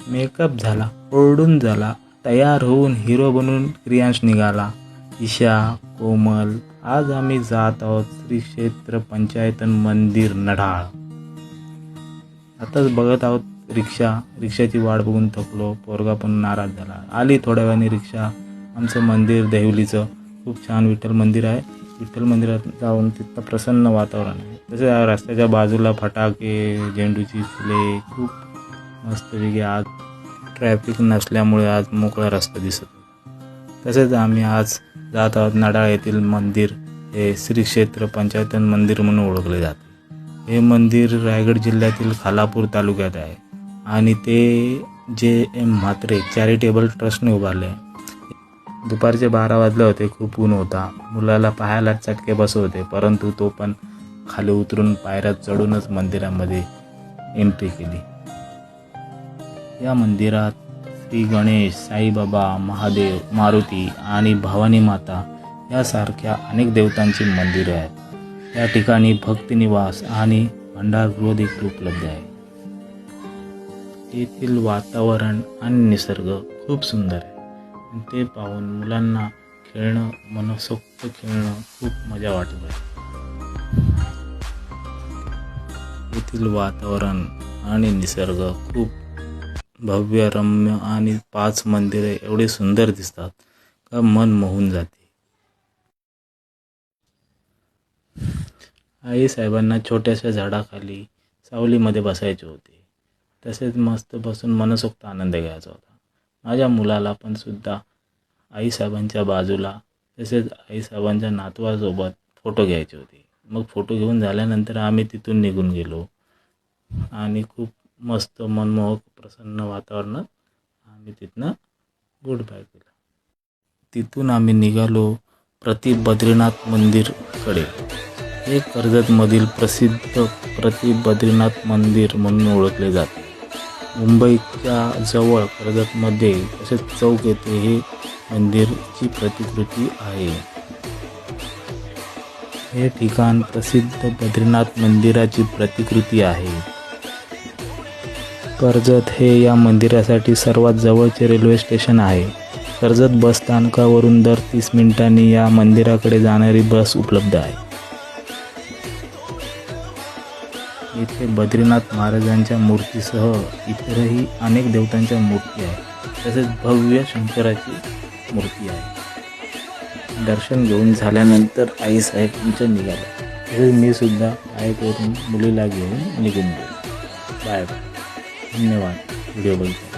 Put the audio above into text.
Makeup झाला, ओरडून झाला, तयार होऊन हिरो बनून क्रियांश निघाला. ईशा, कोमल, आज आम्ही जात आहोत श्री क्षेत्र पंचायतन मंदिर नढाळ. आताच बघत आहोत रिक्षाची वाट बघून थकलो. पोरगा पण नाराज झाला. आली थोड्या वेळाने रिक्षा. आमचं मंदिर देवलीचं खूप छान विठ्ठल मंदिर आहे. विठ्ठल मंदिरात जाऊन तिथं प्रसन्न वातावरण आहे. तसेच रस्त्याच्या बाजूला फटाके, झेंडूची फुले, खूप मस्तपैकी. आज ट्रॅफिक नसल्यामुळे आज मोकळा रस्ता दिसत. तसेच आम्ही आज जात आहोत नढाळ येथील मंदिर. हे श्री क्षेत्र पंचायतन मंदिर म्हणून ओळखले जाते. हे मंदिर रायगड जिल्ह्यातील खालापूर तालुक्यात आहे आणि ते JM म्हात्रे चॅरिटेबल ट्रस्टने उभारले आहे. दुपारचे 12 वाजले होते. खूप ऊन होता. मुलाला पाहायला चटके बसत होते, परंतु तो पण खाली उतरून पायऱ्या चढूनच मंदिरामध्ये एंट्री केली. या मंदिरात श्री गणेश, साईबाबा, महादेव, मारुती आणि भवानी माता यासारख्या अनेक देवतांची मंदिरे आहेत. या ठिकाणी भक्तिनिवास आणि भंडारगृह देखील उपलब्ध आहे. येथील वातावरण आणि निसर्ग खूप सुंदर आहे. ते पाहून मुलांना खेळणं, मनसोक्त खेळणं खूप मजा वाटत आहे. येथील वातावरण आणि निसर्ग खूप भव्य, रम्य आणि 5 मंदिरे एवढे सुंदर दिसतात का मन मोहून जाते. आई साहेबांना छोट्याशा झाडाखाली सावलीमध्ये बसायचे होते. तसेच मस्त बसून मनसोक्त आनंद घ्यायचा होता. माझ्या मुलाला पण सुद्धा आईसाहेबांच्या बाजूला तसेच आईसाहेबांच्या नातवासोबत फोटो घ्यायचे होते. मग फोटो घेऊन झाल्यानंतर आम्ही तिथून निघून गेलो आणि खूप मस्त मनमोहक प्रसन्न वातावरणात आम्ही तिथनं गुड बाय केलं. तिथून आम्ही निघालो प्रति बद्रीनाथ मंदिरकडे. हे कर्जतमधील प्रसिद्ध प्रति बद्रीनाथ मंदिर म्हणून ओळखले जाते. मुंबईच्या जवळ कर्जतमध्ये तसेच चौक येथे हे मंदिरची प्रतिकृती आहे. हे ठिकाण प्रसिद्ध बद्रीनाथ मंदिराची प्रतिकृती आहे. कर्जत हे या मंदिरासाठी सर्वात जवळचे रेल्वे स्टेशन आहे. कर्जत बस स्थानकावरून दर 30 मिनिटांनी या मंदिराकडे जाणारी बस उपलब्ध आहे. इथे बद्रीनाथ महाराजांच्या मूर्तीसह इतरही अनेक देवतांच्या मूर्ती आहेत. तसेच भव्य शंकराची मूर्ती आहे. दर्शन घेऊन झाल्यानंतर आईसाहेबांच्या निघाल्या. तसेच मी सुद्धा पाय करून मुलीला घेऊन निघून गेलो. Bye bye. धन्यवाद व्हिडिओ बघितला.